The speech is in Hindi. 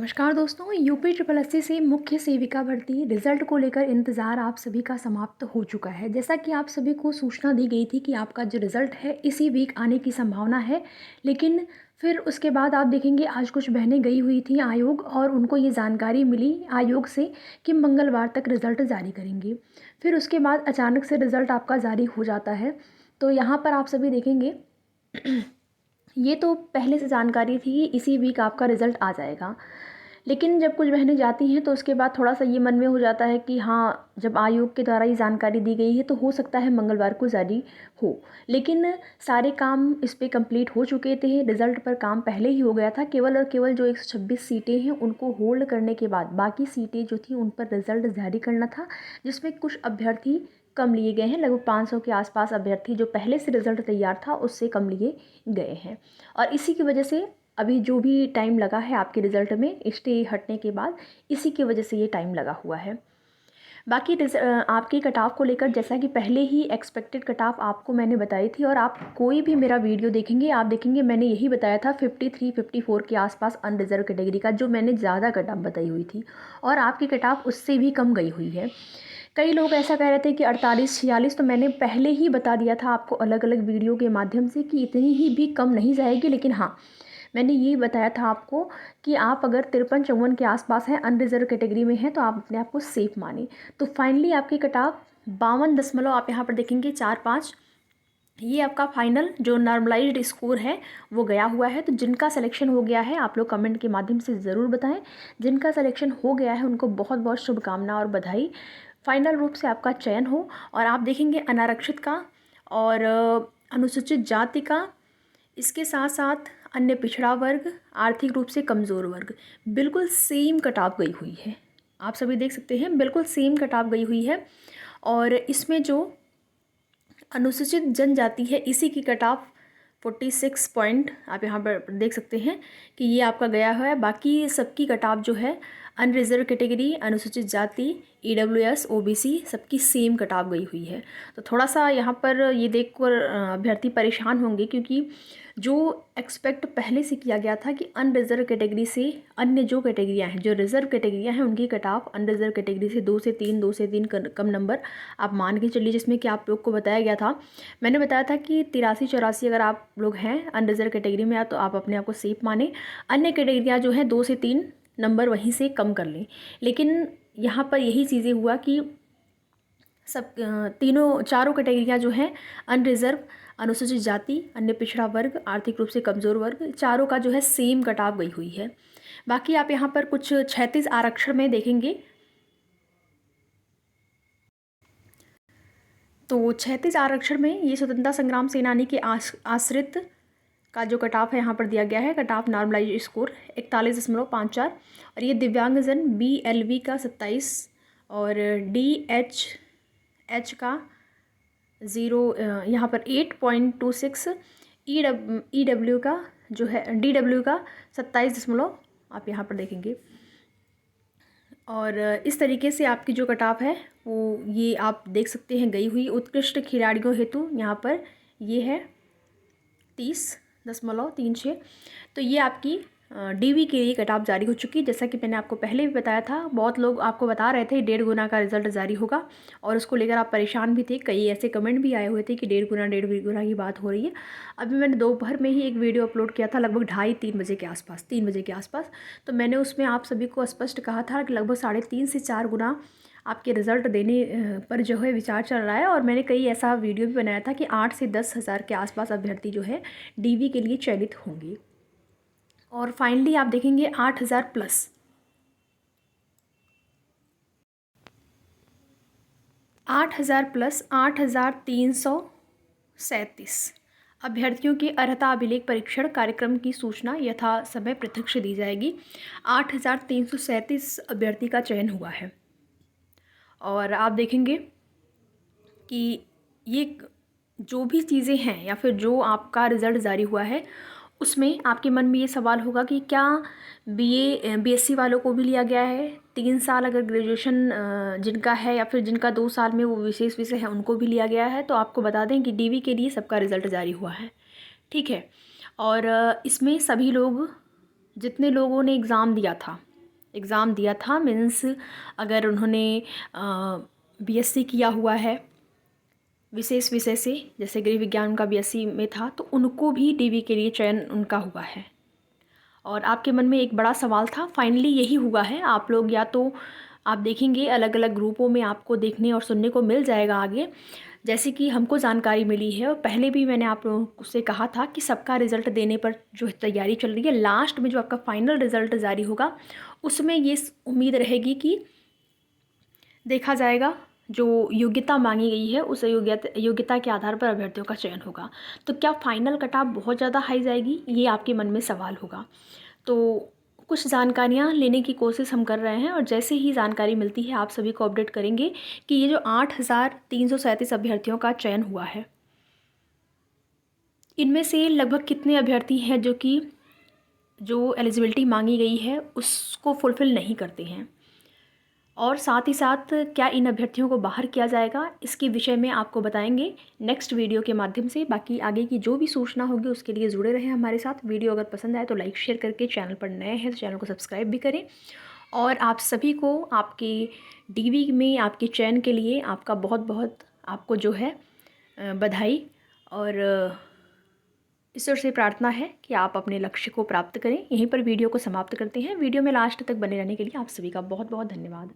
नमस्कार दोस्तों, यूपी ट्रिपल एससी से मुख्य सेविका भर्ती रिजल्ट को लेकर इंतज़ार आप सभी का समाप्त हो चुका है। जैसा कि आप सभी को सूचना दी गई थी कि आपका जो रिज़ल्ट है इसी वीक आने की संभावना है, लेकिन फिर उसके बाद आप देखेंगे आज कुछ बहनें गई हुई थी आयोग और उनको ये जानकारी मिली आयोग से कि मंगलवार तक रिज़ल्ट जारी करेंगे। फिर उसके बाद अचानक से रिज़ल्ट आपका जारी हो जाता है। तो यहाँ पर आप सभी देखेंगे ये तो पहले से जानकारी थी कि इसी वीक आपका रिज़ल्ट आ जाएगा। लेकिन जब कुछ बहनें जाती हैं तो उसके बाद थोड़ा-सा ये मन में हो जाता है कि हाँ, जब आयोग के द्वारा ये जानकारी दी गई है तो हो सकता है मंगलवार को जारी हो। लेकिन सारे काम इस पे कंप्लीट हो चुके थे, रिज़ल्ट पर काम पहले ही हो गया था। केवल और केवल जो 126 सीटें हैं उनको होल्ड करने के बाद बाकी सीटें जो थी उन पर रिज़ल्ट जारी करना था, जिसमें कुछ अभ्यर्थी कम लिए गए हैं। लगभग 500 के आस-पास अभ्यर्थी जो पहले से रिज़ल्ट तैयार था उससे कम लिए गए हैं। और इसी की वजह से अभी जो भी टाइम लगा है आपके रिज़ल्ट में स्टे हटने के बाद, इसी की वजह से ये टाइम लगा हुआ है। बाकी आपकी कट-ऑफ को लेकर जैसा कि पहले ही एक्सपेक्टेड कट-ऑफ आपको मैंने बताई थी और आप कोई भी मेरा वीडियो देखेंगे, आप देखेंगे मैंने यही बताया था 53-54 के आसपास अनरिज़र्व कैटेगरी का जो मैंने ज़्यादा कट-ऑफ बताई हुई थी और आपकी कट-ऑफ उससे भी कम गई हुई है। कई लोग ऐसा कह रहे थे कि 48-46 तो मैंने पहले ही बता दिया था आपको अलग-अलग वीडियो के माध्यम से कि इतनी ही भी कम नहीं जाएगी, लेकिन हाँ, मैंने ये बताया था आपको कि आप अगर 53-54 के आसपास हैं, अनरिज़र्व कैटेगरी में हैं, तो आप अपने आप को सेफ़ मानें। तो फाइनली आपकी कट-ऑफ 52 दशमलव आप यहाँ पर देखेंगे 45, ये आपका फाइनल जो नॉर्मलाइज्ड स्कोर है वो गया हुआ है। तो जिनका सिलेक्शन हो गया है आप लोग कमेंट के माध्यम से ज़रूर बताएं। जिनका सिलेक्शन हो गया है उनको बहुत बहुत शुभकामना और बधाई। फाइनल रूप से आपका चयन हो और आप देखेंगे अनारक्षित का और अनुसूचित जाति का, इसके साथ साथ अन्य पिछड़ा वर्ग, आर्थिक रूप से कमज़ोर वर्ग, बिल्कुल सेम कट-ऑफ गई हुई है। आप सभी देख सकते हैं बिल्कुल सेम कट-ऑफ गई हुई है और इसमें जो अनुसूचित जनजाति है इसी की कट-ऑफ 46 पॉइंट आप यहाँ पर देख सकते हैं कि ये आपका गया हुआ है। बाकी सबकी कट-ऑफ जो है अनरिज़र्व कैटेगरी, अनुसूचित जाति, ईडब्ल्यूएस, ओबीसी सबकी सेम कट-ऑफ गई हुई है। तो थोड़ा-सा यहाँ पर ये देखकर अभ्यर्थी परेशान होंगे क्योंकि जो एक्सपेक्ट पहले से किया गया था कि अनरिज़र्व कैटेगरी से अन्य जो कैटेगरियाँ हैं, जो रिज़र्व कैटेगरियाँ हैं उनकी कट-ऑफ अनरिज़र्व कैटेगरी से 2 से 3 कम नंबर आप मान के चलिए, जिसमें कि आप लोग को बताया गया था। मैंने बताया था कि 83-84 अगर आप लोग हैं अनरिज़र्व कैटेगरी में तो आप अपने आप को सेफ मानें। अन्य कैटेगरियाँ जो हैं 2 से 3 नंबर वहीं से कम कर लें। लेकिन यहाँ पर यही चीज़ें हुआ कि सब चारों कैटेगरियाँ जो हैं अनरिज़र्व, अनुसूचित जाति, अन्य पिछड़ा वर्ग, आर्थिक रूप से कमज़ोर वर्ग, चारों का जो है सेम कट-ऑफ गई हुई है। बाकी आप यहाँ पर कुछ 36 आरक्षण में देखेंगे तो 36 आरक्षण में ये स्वतंत्रता संग्राम सेनानी के आश्रित का जो कट-ऑफ है यहाँ पर दिया गया है। कट-ऑफ नॉर्मलाइज्ड स्कोर 41.54 और ये दिव्यांगजन BLV का 27 और DH का 0 यहाँ पर 8.26, EW का जो है DW का 27 दशमलव आप यहाँ पर देखेंगे। और इस तरीके से आपकी जो कट-ऑफ है वो ये आप देख सकते हैं गई हुई। उत्कृष्ट खिलाड़ियों हेतु यहाँ पर ये है 30.36। तो ये आपकी DV के लिए कट-ऑफ जारी हो चुकी है। जैसा कि मैंने आपको पहले भी बताया था, बहुत लोग आपको बता रहे थे 1.5 गुना का रिजल्ट जारी होगा और उसको लेकर आप परेशान भी थे। कई ऐसे कमेंट भी आए हुए थे कि 1.5 गुना की बात हो रही है। अभी मैंने दोपहर में ही एक वीडियो अपलोड किया था लगभग 2:30-3 बजे के आसपास, 3 बजे के आसपास। तो मैंने उसमें आप सभी को स्पष्ट कहा था कि लगभग 3.5 से 4 गुना आपके रिज़ल्ट देने पर जो है विचार चल रहा है। और मैंने कई ऐसा वीडियो भी बनाया था कि 8 से 10 हज़ार के आसपास अभ्यर्थी जो है DV के लिए चयनित होंगे। और फाइनली आप देखेंगे 8,000 प्लस 8,337 अभ्यर्थियों के अर्हता अभिलेख परीक्षण कार्यक्रम की सूचना यथा समय प्रत्यक्ष दी जाएगी। 8,337 अभ्यर्थी का चयन हुआ है और आप देखेंगे कि ये जो भी चीज़ें हैं या फिर जो आपका रिज़ल्ट जारी हुआ है उसमें आपके मन में ये सवाल होगा कि क्या BA BSc वालों को भी लिया गया है, 3 साल अगर ग्रेजुएशन जिनका है या फिर जिनका 2 साल में वो विशेष विषय है उनको भी लिया गया है। तो आपको बता दें कि DV के लिए सबका रिज़ल्ट जारी हुआ है, ठीक है। और इसमें सभी लोग जितने लोगों ने एग्ज़ाम दिया था एग्ज़ाम दिया था, मीन्स अगर उन्होंने बीएससी किया हुआ है विशेष विषय से, जैसे गृह विज्ञान उनका बीएससी में था, तो उनको भी डीवी के लिए चयन उनका हुआ है। और आपके मन में एक बड़ा सवाल था, फाइनली यही हुआ है। आप लोग या तो आप देखेंगे अलग अलग ग्रुपों में आपको देखने और सुनने को मिल जाएगा आगे, जैसे कि हमको जानकारी मिली है और पहले भी मैंने आप लोगों से कहा था कि सबका रिज़ल्ट देने पर जो तैयारी चल रही है, लास्ट में जो आपका फाइनल रिज़ल्ट जारी होगा उसमें ये उम्मीद रहेगी कि देखा जाएगा जो योग्यता मांगी गई है उस योग्यता के आधार पर अभ्यर्थियों का चयन होगा। तो क्या फाइनल कट ऑफ बहुत ज़्यादा हाई जाएगी, ये आपके मन में सवाल होगा। तो कुछ जानकारियाँ लेने की कोशिश हम कर रहे हैं और जैसे ही जानकारी मिलती है आप सभी को अपडेट करेंगे कि ये जो 8,337 अभ्यर्थियों का चयन हुआ है, इनमें से लगभग कितने अभ्यर्थी हैं जो एलिजिबिलिटी मांगी गई है उसको फुलफ़िल नहीं करते हैं, और साथ ही साथ क्या इन अभ्यर्थियों को बाहर किया जाएगा, इसके विषय में आपको बताएंगे नेक्स्ट वीडियो के माध्यम से। बाकी आगे की जो भी सूचना होगी उसके लिए जुड़े रहें हमारे साथ। वीडियो अगर पसंद आए तो लाइक शेयर करके, चैनल पर नए हैं तो चैनल को सब्सक्राइब भी करें। और आप सभी को आपके डीवी में आपके चयन के लिए आपका बहुत बहुत आपको जो है बधाई, और ईश्वर से प्रार्थना है कि आप अपने लक्ष्य को प्राप्त करें। यहीं पर वीडियो को समाप्त करते हैं। वीडियो में लास्ट तक बने रहने के लिए आप सभी का बहुत बहुत धन्यवाद।